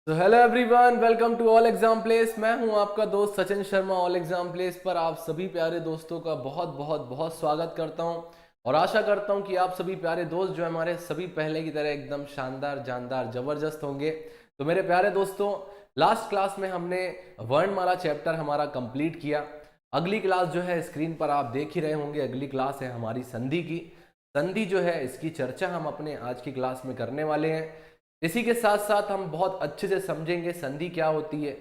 तो hello everyone, welcome to all exam place. मैं हूं आपका दोस्त Sachin Sharma. All exam place पर आप सभी प्यारे दोस्तों का बहुत बहुत बहुत स्वागत करता हूं और आशा करता हूं कि आप सभी प्यारे दोस्त जो हमारे सभी पहले की तरह एकदम शानदार, जानदार, जबरदस्त होंगे। तो मेरे प्यारे दोस्तों, लास्ट क्लास में हमने वर्णमाला चैप्टर हमारा कंप्लीट किया। अगली क्लास जो है स्क्रीन पर आप देख ही रहे होंगे, अगली क्लास है हमारी संधि की। संधि जो है इसकी चर्चा हम अपने आज की क्लास में करने वाले हैं। इसी के साथ साथ हम बहुत अच्छे से समझेंगे संधि क्या होती है,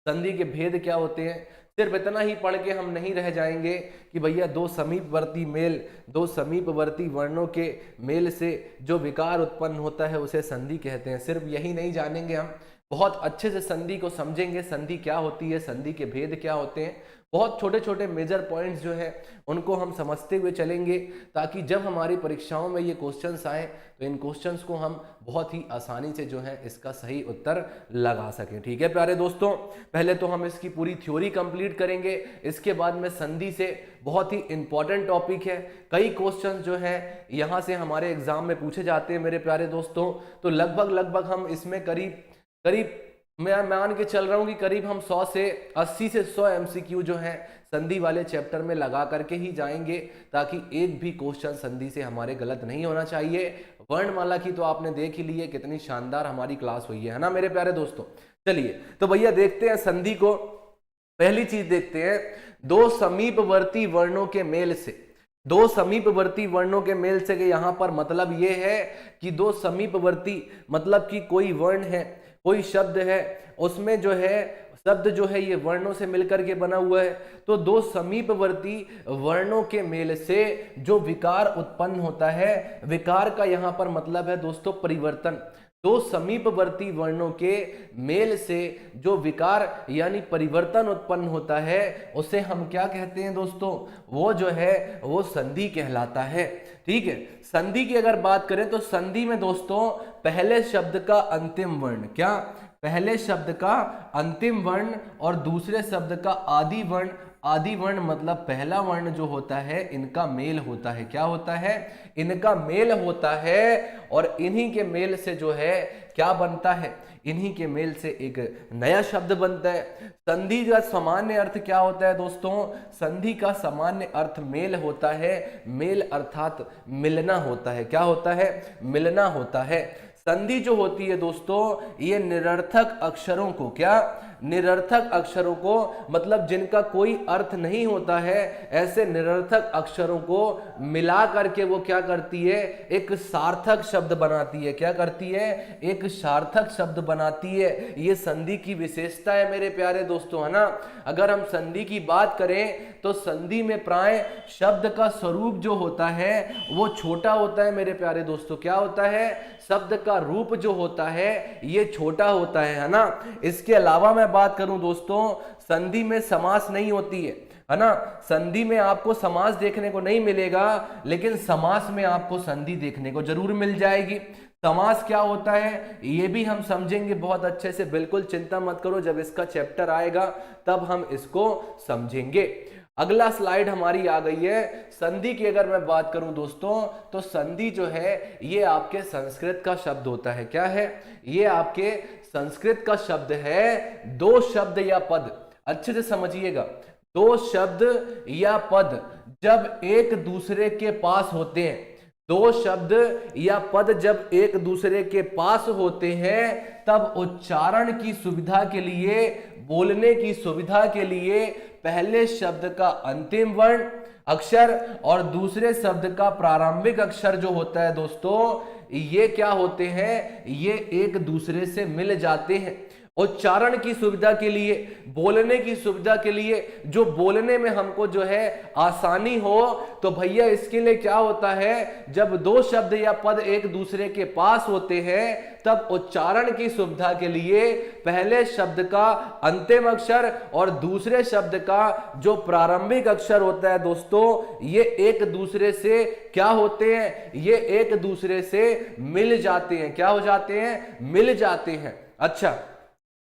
संधि के भेद क्या होते हैं। सिर्फ इतना ही पढ़ के हम नहीं रह जाएंगे कि भैया दो समीपवर्ती मेल, दो समीपवर्ती वर्णों के मेल से जो विकार उत्पन्न होता है उसे संधि कहते हैं। सिर्फ यही नहीं जानेंगे, हम बहुत अच्छे से संधि को समझेंगे। संधि क्या होती है, संधि के भेद क्या होते हैं, बहुत छोटे छोटे मेजर पॉइंट्स जो है उनको हम समझते हुए चलेंगे, ताकि जब हमारी परीक्षाओं में ये क्वेश्चंस आए तो इन क्वेश्चंस को हम बहुत ही आसानी से जो है इसका सही उत्तर लगा सकें। ठीक है प्यारे दोस्तों, पहले तो हम इसकी पूरी थ्योरी कंप्लीट करेंगे, इसके बाद में संधि से बहुत ही इंपॉर्टेंट टॉपिक है। कई क्वेश्चंस जो है यहाँ से हमारे एग्जाम में पूछे जाते हैं मेरे प्यारे दोस्तों। तो लगभग हम इसमें करीब मैं मान के चल रहा हूं कि करीब हम 100 से 80 से 100 एमसीक्यू जो है संधि वाले चैप्टर में लगा करके ही जाएंगे, ताकि एक भी क्वेश्चन संधि से हमारे गलत नहीं होना चाहिए। वर्णमाला की तो आपने देख ही ली है, कितनी शानदार हमारी क्लास हुई है ना मेरे प्यारे दोस्तों। चलिए तो भैया देखते हैं संधि को। पहली चीज देखते हैं, दो समीपवर्ती वर्णों के मेल से। दो समीपवर्ती वर्णों के मेल से के यहाँ पर मतलब ये है कि दो समीपवर्ती मतलब कि कोई वर्ण है, कोई शब्द है, उसमें जो है शब्द जो है ये वर्णों से मिलकर के बना हुआ है। तो दो समीपवर्ती वर्णों के मेल से जो विकार उत्पन्न होता है, विकार का यहाँ पर मतलब है दोस्तों परिवर्तन। दो समीपवर्ती वर्णों के मेल से जो विकार यानी परिवर्तन उत्पन्न होता है उसे हम क्या कहते हैं दोस्तों, वो जो है वो संधि कहलाता है। ठीक है, संधि की अगर बात करें तो संधि में दोस्तों पहले शब्द का अंतिम वर्ण, क्या पहले शब्द का अंतिम वर्ण और दूसरे शब्द का आदि वर्ण, आदि वर्ण मतलब पहला वर्ण जो होता है इनका मेल होता है। क्या होता है, इनका मेल होता है। और इन्हीं के मेल से जो है क्या बनता है, इन्हीं के मेल से एक नया शब्द बनता है। संधि का सामान्य अर्थ क्या होता है दोस्तों, संधि का सामान्य अर्थ मेल होता है। मेल अर्थात मिलना होता है। क्या होता है, मिलना होता है। संधि जो होती है दोस्तों ये निरर्थक अक्षरों को, क्या निरर्थक अक्षरों को मतलब जिनका कोई अर्थ नहीं होता है, ऐसे निरर्थक अक्षरों को मिला करके वो क्या करती है, एक सार्थक शब्द बनाती है। क्या करती है, एक सार्थक शब्द बनाती है। ये संधि की विशेषता है मेरे प्यारे दोस्तों, है ना। अगर हम संधि की बात करें तो संधि में प्राय शब्द का स्वरूप जो होता है वो छोटा होता है मेरे प्यारे दोस्तों। क्या होता है, शब्द का रूप जो होता है ये छोटा होता है ना। इसके अलावा मैं बात करूं दोस्तों, संधि में समास नहीं होती है ना। संधि में आपको समास देखने को नहीं मिलेगा, लेकिन समास में आपको संधि देखने को जरूर मिल जाएगी। समास क्या होता है ये भी हम समझेंगे बहुत अच्छे से, बिल्कुल चिंता मत करो, जब इसका चैप्टर आएगा तब हम इसको समझेंगे। अगला स्लाइड हमारी आ गई है। संधि की अगर मैं बात करूं दोस्तों तो संधि जो है ये आपके संस्कृत का शब्द होता है। क्या है, ये आपके संस्कृत का शब्द है। दो शब्द या पद, अच्छे से समझिएगा, दो शब्द या पद जब एक दूसरे के पास होते हैं, दो शब्द या पद जब एक दूसरे के पास होते हैं तब उच्चारण की सुविधा के लिए, बोलने की सुविधा के लिए पहले शब्द का अंतिम वर्ण अक्षर और दूसरे शब्द का प्रारंभिक अक्षर जो होता है दोस्तों, ये क्या होते हैं, ये एक दूसरे से मिल जाते हैं। उच्चारण की सुविधा के लिए, बोलने की सुविधा के लिए, जो बोलने में हमको जो है आसानी हो, तो भैया इसके लिए क्या होता है, जब दो शब्द या पद एक दूसरे के पास होते हैं तब उच्चारण की सुविधा के लिए पहले शब्द का अंतिम अक्षर और दूसरे शब्द का जो प्रारंभिक अक्षर होता है दोस्तों, ये एक दूसरे से क्या होते हैं, ये एक दूसरे से मिल जाते हैं। क्या हो जाते हैं, मिल जाते हैं। अच्छा,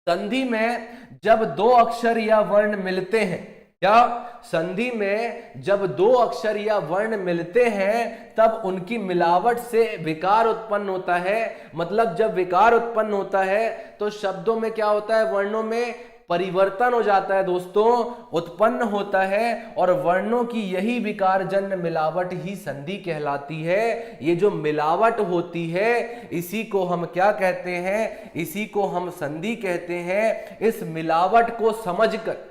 संधि में जब दो अक्षर या वर्ण मिलते हैं, क्या संधि में जब दो अक्षर या वर्ण मिलते हैं तब उनकी मिलावट से विकार उत्पन्न होता है। मतलब जब विकार उत्पन्न होता है तो शब्दों में क्या होता है, वर्णों में परिवर्तन हो जाता है दोस्तों, उत्पन्न होता है, और वर्णों की यही विकारजन्य मिलावट ही संधि कहलाती है। ये जो मिलावट होती है इसी को हम क्या कहते हैं, इसी को हम संधि कहते हैं। इस मिलावट को समझकर,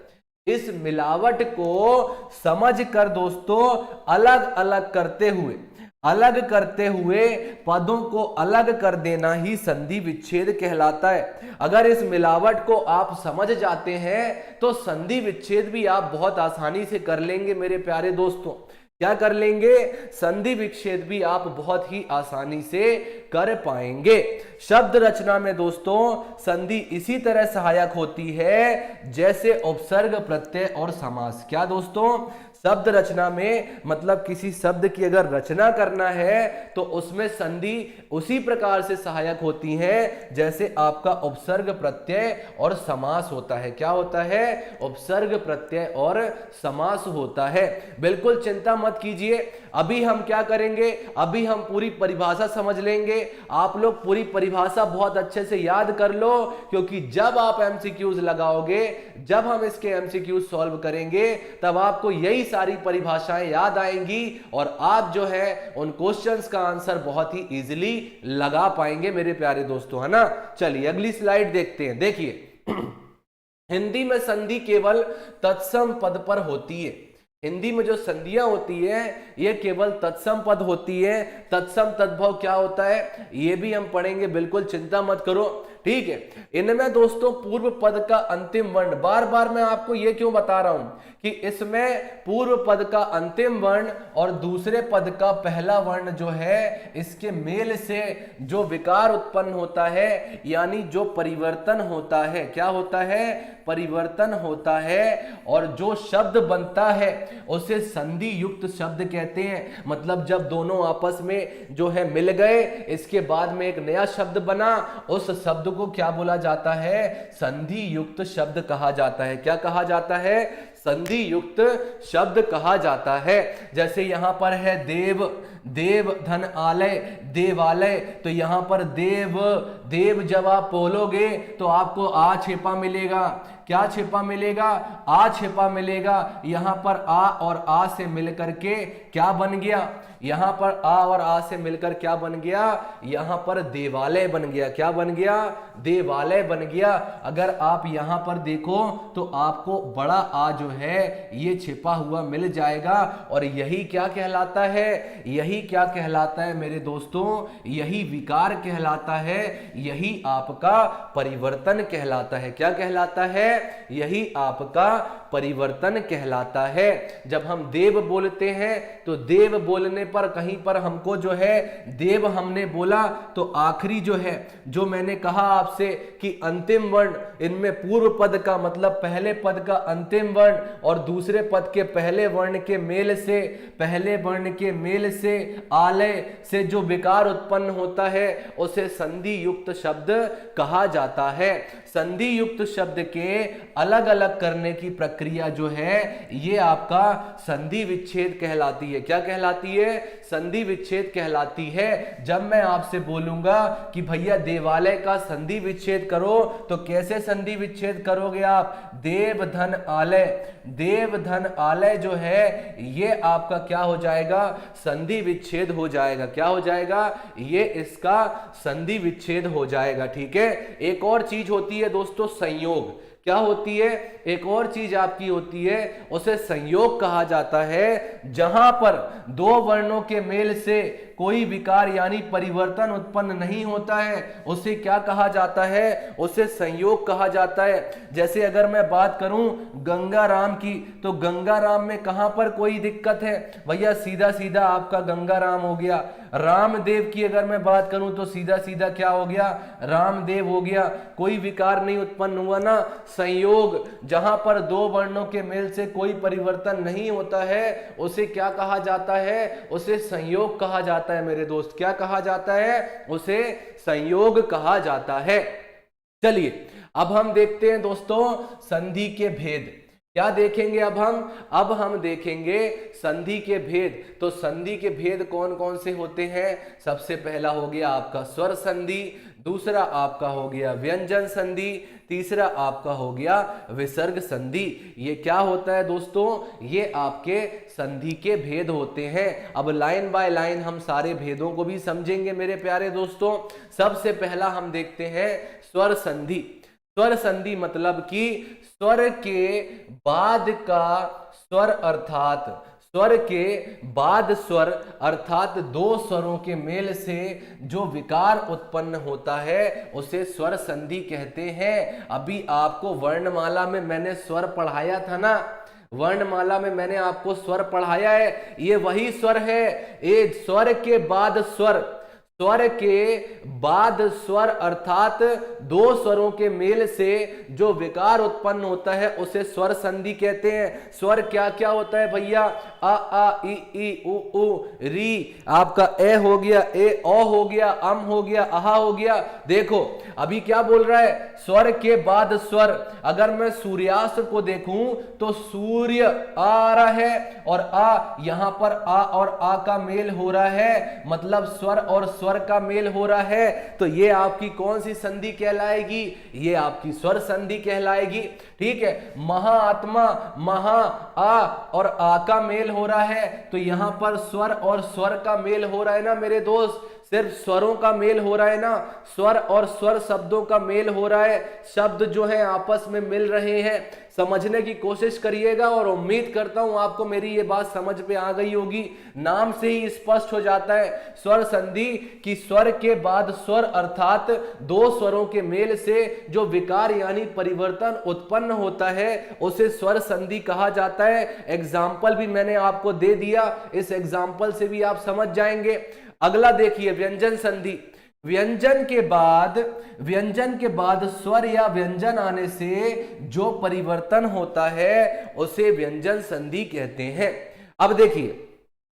इस मिलावट को समझकर दोस्तों अलग करते हुए पदों को अलग कर देना ही संधि विच्छेद कहलाता है। अगर इस मिलावट को आप समझ जाते हैं तो संधि विच्छेद भी आप बहुत आसानी से कर लेंगे मेरे प्यारे दोस्तों। क्या कर लेंगे, संधि विच्छेद भी आप बहुत ही आसानी से कर पाएंगे। शब्द रचना में दोस्तों संधि इसी तरह सहायक होती है जैसे उपसर्ग, प्रत्यय और समास। क्या दोस्तों, शब्द रचना में मतलब किसी शब्द की अगर रचना करना है तो उसमें संधि उसी प्रकार से सहायक होती है जैसे आपका उपसर्ग, प्रत्यय और समास होता है। क्या होता है, उपसर्ग, प्रत्यय और समास होता है। बिल्कुल चिंता मत कीजिए, अभी हम क्या करेंगे, अभी हम पूरी परिभाषा समझ लेंगे। आप लोग पूरी परिभाषा बहुत अच्छे से याद कर लो, क्योंकि जब आप एमसीक्यूज लगाओगे, जब हम इसके एमसीक्यूज सॉल्व करेंगे, तब आपको यही सारी परिभाषाएं याद आएंगी और आप जो है उन क्वेश्चंस का आंसर बहुत ही इजीली लगा पाएंगे मेरे प्यारे दोस्तों, है ना। चलिए अगली स्लाइड देखते हैं। देखिए हिंदी में संधि केवल तत्सम पद पर होती है। हिंदी में जो संधियां होती है ये केवल तत्सम पद होती है। तत्सम तद्भव क्या होता है ये भी हम पढ़ेंगे, बिल्कुल चिंता मत करो, ठीक है। इनमें दोस्तों पूर्व पद का अंतिम वर्ण, बार बार मैं आपको ये क्यों बता रहा हूं कि इसमें पूर्व पद का अंतिम वर्ण और दूसरे पद का पहला वर्ण जो है इसके मेल से जो विकार उत्पन्न होता है, यानी जो परिवर्तन होता है, क्या होता है, परिवर्तन होता है, और जो शब्द बनता है उसे संधि युक्त शब्द कहते हैं। मतलब जब दोनों आपस में जो है मिल गए, इसके बाद में एक नया शब्द बना, उस शब्द को क्या बोला जाता है, संधि युक्त शब्द कहा जाता है। क्या कहा जाता है, संधि युक्त शब्द कहा जाता है। जैसे यहां पर है देव, देव धन आलय, देवालय, तो यहां पर देव, देव जब आप बोलोगे तो आपको आ छिपा मिलेगा। क्या छिपा मिलेगा, आ छिपा मिलेगा। यहां पर आ और आ से मिलकर के क्या बन गया, यहां पर आ और आ से मिलकर क्या बन गया, यहां पर देवालय बन गया। क्या बन गया, देवालय बन गया। अगर आप यहां पर देखो तो आपको बड़ा आ जो है ये छिपा हुआ मिल जाएगा, और यही क्या कहलाता है, यही क्या कहलाता है मेरे दोस्तों, यही विकार कहलाता है, यही आपका परिवर्तन कहलाता है। क्या कहलाता है, यही आपका परिवर्तन कहलाता है। जब हम देव बोलते हैं तो देव बोलने पर कहीं पर हमको जो है देव हमने बोला तो आखिरी जो है, जो मैंने कहा आपसे कि अंतिम वर्ण, इनमें पूर्व पद का मतलब पहले पद का अंतिम वर्ण और दूसरे पद के पहले वर्ण के मेल से, पहले वर्ण के मेल से, आलय से जो विकार उत्पन्न होता है उसे संधि युक्त शब्द कहा जाता है। संधि युक्त शब्द के अलग अलग करने की प्रक्रिया जो है ये आपका संधि विच्छेद कहलाती है। क्या कहलाती है, संधि विच्छेद कहलाती है। जब मैं आपसे बोलूंगा कि भैया देवालय का संधि विच्छेद करो तो कैसे संधि विच्छेद करोगे आप, देव धन आलय, देव धन आलय जो है ये आपका क्या हो जाएगा, संधि विच्छेद हो जाएगा। क्या हो जाएगा, ये इसका संधि विच्छेद हो जाएगा, ठीक है। एक और चीज होती है दोस्तों संयोग। क्या होती है, एक और चीज आपकी होती है, उसे संयोग कहा जाता है। जहां पर दो वर्णों के मेल से कोई विकार यानी परिवर्तन उत्पन्न नहीं होता है उसे क्या कहा जाता है, उसे संयोग कहा जाता है। जैसे अगर मैं बात करूं गंगाराम की, तो गंगाराम में कहां पर कोई दिक्कत है भैया, सीधा सीधा आपका गंगाराम हो गया। रामदेव की अगर मैं बात करूं तो सीधा सीधा क्या हो गया, रामदेव हो गया, कोई विकार नहीं उत्पन्न हुआ ना। संयोग, जहां पर दो वर्णों के मेल से कोई परिवर्तन नहीं होता है उसे क्या कहा जाता है, उसे संयोग कहा जाता है मेरे दोस्त। क्या कहा जाता है, उसे संयोग कहा जाता है। चलिए अब हम देखते हैं दोस्तों संधि के भेद। क्या देखेंगे अब हम देखेंगे संधि के भेद। तो संधि के भेद कौन कौन से होते हैं? सबसे पहला हो गया आपका स्वर संधि, दूसरा आपका हो गया व्यंजन संधि, तीसरा आपका हो गया विसर्ग संधि। ये क्या होता है दोस्तों? ये आपके संधि के भेद होते हैं। अब लाइन बाय लाइन हम सारे भेदों को भी समझेंगे मेरे प्यारे दोस्तों। सबसे पहला हम देखते हैं स्वर संधि। स्वर संधि मतलब कि स्वर के बाद का स्वर अर्थात स्वर के बाद स्वर अर्थात दो स्वरों के मेल से जो विकार उत्पन्न होता है उसे स्वर संधि कहते हैं। अभी आपको वर्णमाला में मैंने स्वर पढ़ाया था ना, वर्णमाला में मैंने आपको स्वर पढ़ाया है, ये वही स्वर है। ये स्वर के बाद स्वर, स्वर के बाद स्वर अर्थात दो स्वरों के मेल से जो विकार उत्पन्न होता है उसे स्वर संधि कहते हैं। स्वर क्या क्या होता है भैया? आ ई उ ऊ, री, आपका ए हो गया, ए ओ हो गया, अम हो गया, आहा हो गया। देखो अभी क्या बोल रहा है? स्वर के बाद स्वर। अगर मैं सूर्यास्त को देखूं तो सूर्य आ रहा है और आ, यहां पर आ और आ का मेल हो रहा है, मतलब स्वर और स्वर का मेल हो रहा है। तो ये आपकी कौन सी संधि कहलाएगी? ये आपकी स्वर संधि कहलाएगी। ठीक है। महाआत्मा, महा, आ और आ का मेल हो रहा है, तो यहां पर स्वर और स्वर का मेल हो रहा है ना मेरे दोस्त। सिर्फ स्वरों का मेल हो रहा है ना, स्वर और स्वर शब्दों का मेल हो रहा है, शब्द जो है आपस में मिल रहे हैं। समझने की कोशिश करिएगा और उम्मीद करता हूं आपको मेरी ये बात समझ पे आ गई होगी। नाम से ही स्पष्ट हो जाता है स्वर संधि कि स्वर के बाद स्वर अर्थात दो स्वरों के मेल से जो विकार यानी परिवर्तन उत्पन्न होता है उसे स्वर संधि कहा जाता है। एग्जाम्पल भी मैंने आपको दे दिया, इस एग्जाम्पल से भी आप समझ जाएंगे। अगला देखिए व्यंजन संधि। व्यंजन के बाद स्वर या व्यंजन आने से जो परिवर्तन होता है उसे व्यंजन संधि कहते हैं। अब देखिए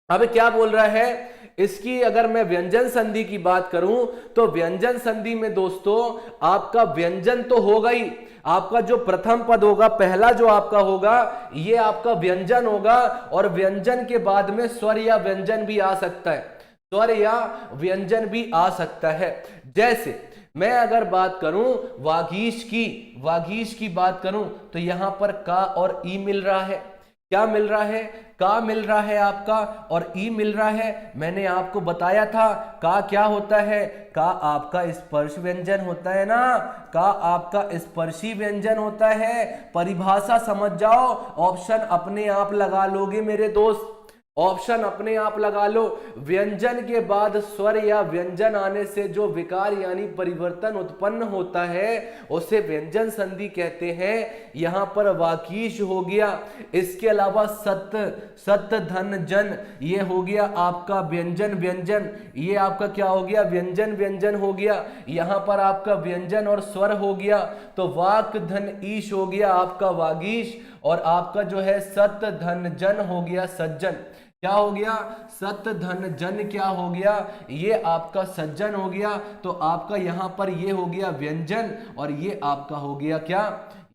अब क्या बोल रहा है इसकी, अगर मैं व्यंजन संधि की बात करूं तो व्यंजन संधि में दोस्तों आपका व्यंजन तो होगा ही, आपका जो प्रथम पद होगा, पहला जो आपका होगा ये आपका व्यंजन होगा, और व्यंजन के बाद में स्वर या व्यंजन भी आ सकता है, स्वर या व्यंजन भी आ सकता है। जैसे मैं अगर बात करूं वागीश की बात करूं तो यहां पर का और ई मिल रहा है। क्या मिल रहा है? का मिल रहा है आपका और ई मिल रहा है। मैंने आपको बताया था का क्या होता है, का आपका स्पर्श व्यंजन होता है ना, का आपका स्पर्शी व्यंजन होता है। परिभाषा समझ जाओ, ऑप्शन अपने आप लगा लोगे मेरे दोस्त, ऑप्शन अपने आप लगा लो। व्यंजन के बाद स्वर या व्यंजन आने से जो विकार यानी परिवर्तन उत्पन्न होता है उसे व्यंजन संधि कहते हैं। यहां पर वाकीश हो गया, इसके अलावा सत्य धन जन, ये हो गया आपका व्यंजन, ये आपका क्या हो गया? व्यंजन हो गया। यहां पर आपका व्यंजन और स्वर हो गया, तो वाक धन ईश हो गया आपका वागीश, और आपका जो है सत्य धन जन हो गया सज्जन। क्या हो गया? सत्य धन जन क्या हो गया? ये आपका सज्जन हो गया। तो आपका यहां पर ये हो गया व्यंजन और ये आपका हो गया क्या?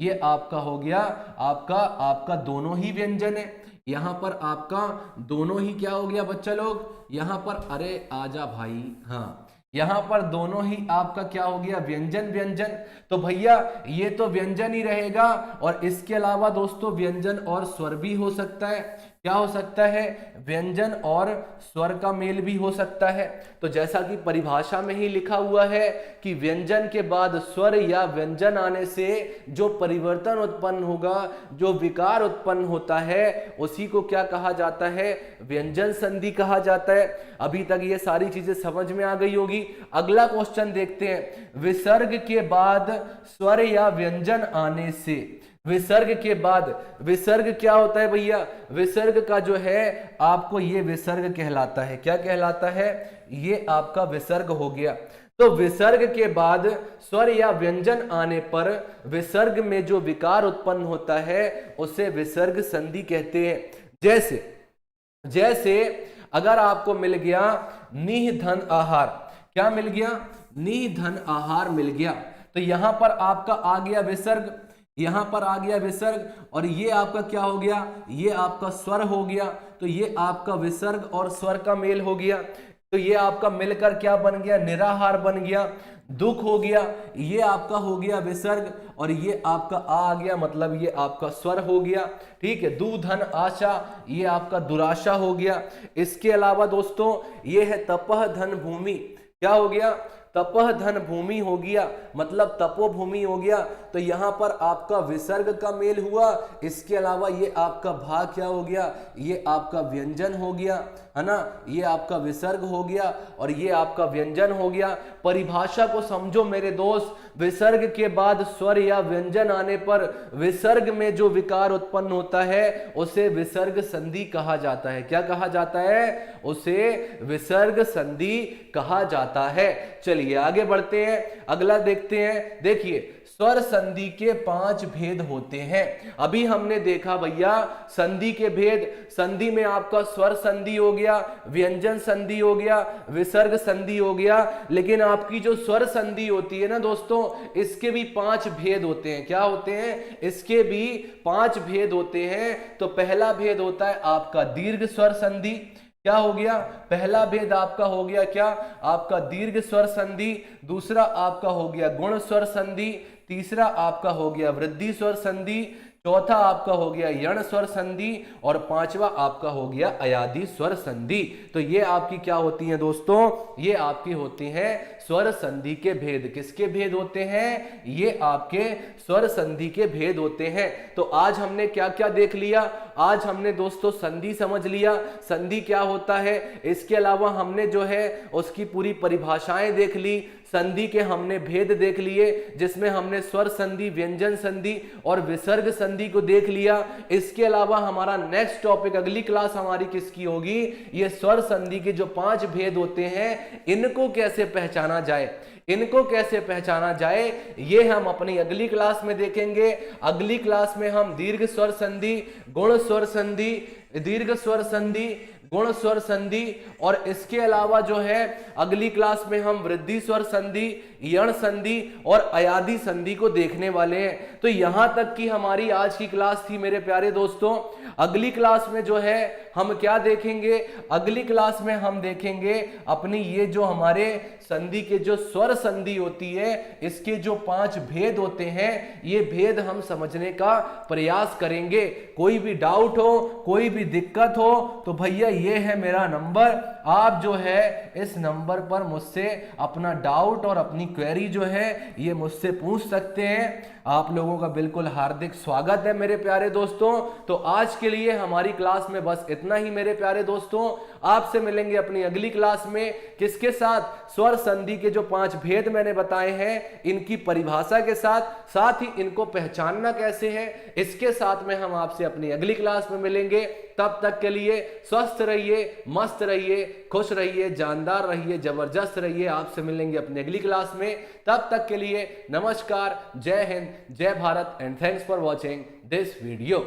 ये आपका हो गया आपका दोनों ही व्यंजन है। यहां पर आपका दोनों ही क्या हो गया बच्चा लोग? यहां पर अरे आजा भाई, हाँ, यहां पर दोनों ही आपका क्या हो गया? व्यंजन। तो भैया ये तो व्यंजन ही रहेगा, और इसके अलावा दोस्तों व्यंजन और स्वर भी हो सकता है। क्या हो सकता है? व्यंजन और स्वर का मेल भी हो सकता है। तो जैसा कि परिभाषा में ही लिखा हुआ है कि व्यंजन के बाद स्वर या व्यंजन आने से जो परिवर्तन उत्पन्न होगा, जो विकार उत्पन्न होता है, उसी को क्या कहा जाता है? व्यंजन संधि कहा जाता है। अभी तक ये सारी चीजें समझ में आ गई होगी। अगला क्वेश्चन देखते हैं। विसर्ग के बाद स्वर या व्यंजन आने से, विसर्ग के बाद, विसर्ग क्या होता है भैया? विसर्ग का जो है आपको ये विसर्ग कहलाता है। क्या कहलाता है? ये आपका विसर्ग हो गया। तो विसर्ग के बाद स्वर या व्यंजन आने पर विसर्ग में जो विकार उत्पन्न होता है उसे विसर्ग संधि कहते हैं। जैसे अगर आपको मिल गया निह धन आहार, क्या मिल गया? निह धन आहार मिल गया, तो यहां पर आपका आ गया विसर्ग। यहां पर आ गया विसर्ग, और ये आपका क्या हो गया, ये आपका स्वर हो गया। तो ये आपका विसर्ग और स्वर का मेल हो गया, तो ये आपका मिलकर क्या बन गया, निराहार बन गया। दुख हो गया, ये आपका हो गया विसर्ग, और ये आपका आ गया, मतलब ये आपका स्वर हो गया। ठीक है, दू धन आशा, ये आपका दुराशा हो गया। इसके अलावा दोस्तों ये है तपह धन भूमि, क्या हो गया, तपह धन भूमि हो गया, मतलब तपोभूमि हो गया। तो यहां पर आपका विसर्ग का मेल हुआ। इसके अलावा ये आपका भा क्या हो गया, ये आपका व्यंजन हो गया, है ना, ये आपका विसर्ग हो गया और ये आपका व्यंजन हो गया। परिभाषा को समझो मेरे दोस्त, विसर्ग के बाद स्वर या व्यंजन आने पर विसर्ग में जो विकार उत्पन्न होता है उसे विसर्ग संधि कहा जाता है। क्या कहा जाता है, उसे विसर्ग संधि कहा जाता है। चलिए आगे बढ़ते हैं, अगला देखते हैं। देखिए स्वर संधि के 5 भेद होते हैं। अभी हमने देखा भैया संधि के भेद, संधि में आपका स्वर संधि हो गया, व्यंजन संधि हो गया, विसर्ग संधि हो गया। लेकिन आपकी जो स्वर संधि होती है ना दोस्तों, इसके भी 5 भेद होते हैं। क्या होते हैं, इसके भी 5 भेद होते हैं। तो पहला भेद होता है आपका दीर्घ स्वर संधि। क्या हो गया, पहला भेद आपका हो गया क्या, आपका दीर्घ स्वर संधि। दूसरा आपका हो गया गुण स्वर संधि। तीसरा आपका हो गया वृद्धि स्वर संधि। चौथा आपका हो गया यण स्वर संधि, और पांचवा आपका हो गया अयादि स्वर संधि। तो ये आपकी क्या होती हैं दोस्तों, ये आपकी होती हैं स्वर संधि के भेद। किसके भेद होते हैं, ये आपके स्वर संधि के भेद होते हैं। तो आज हमने क्या क्या देख लिया, आज हमने दोस्तों संधि समझ लिया, संधि क्या होता है। इसके अलावा हमने जो है उसकी पूरी परिभाषाएं देख ली, संधि के हमने भेद देख लिए, जिसमें हमने स्वर संधि, व्यंजन संधि और विसर्ग संधि को देख लिया। इसके अलावा हमारा नेक्स्ट टॉपिक, अगली क्लास हमारी किसकी होगी, ये स्वर संधि के जो 5 भेद होते हैं इनको कैसे पहचाना जाए, इनको कैसे पहचाना जाए, ये हम अपनी अगली क्लास में देखेंगे। अगली क्लास में हम दीर्घ स्वर संधि, गुण स्वर संधि, दीर्घ स्वर संधि, गुण स्वर संधि, और इसके अलावा जो है अगली क्लास में हम वृद्धि स्वर संधि, यण संधि और अयादि संधि को देखने वाले हैं। तो यहां तक की हमारी आज की क्लास थी मेरे प्यारे दोस्तों। अगली क्लास में जो है हम क्या देखेंगे, अगली क्लास में हम देखेंगे अपनी ये जो हमारे संधि के जो स्वर संधि होती है, इसके जो 5 भेद होते हैं, ये भेद हम समझने का प्रयास करेंगे। कोई भी डाउट हो, कोई भी दिक्कत हो तो भैया ये है मेरा नंबर, आप जो है इस नंबर पर मुझसे अपना डाउट और अपनी क्वेरी जो है ये मुझसे पूछ सकते हैं। आप लोगों का बिल्कुल हार्दिक स्वागत है मेरे प्यारे दोस्तों। तो आज के लिए हमारी क्लास में बस इतना ही मेरे प्यारे दोस्तों। आपसे मिलेंगे अपनी अगली क्लास में, किसके साथ, स्वर संधि के जो 5 भेद मैंने बताए हैं इनकी परिभाषा के साथ, साथ ही इनको पहचानना कैसे है, इसके साथ में हम आपसे अपनी अगली क्लास में मिलेंगे। तब तक के लिए स्वस्थ रहिए, मस्त रहिए, खुश रहिए, जानदार रहिए, जबरदस्त रहिए। आपसे मिलेंगे अपनी अगली क्लास में। तब तक के लिए नमस्कार, जय हिंद, जय Bharat and thanks for watching this video.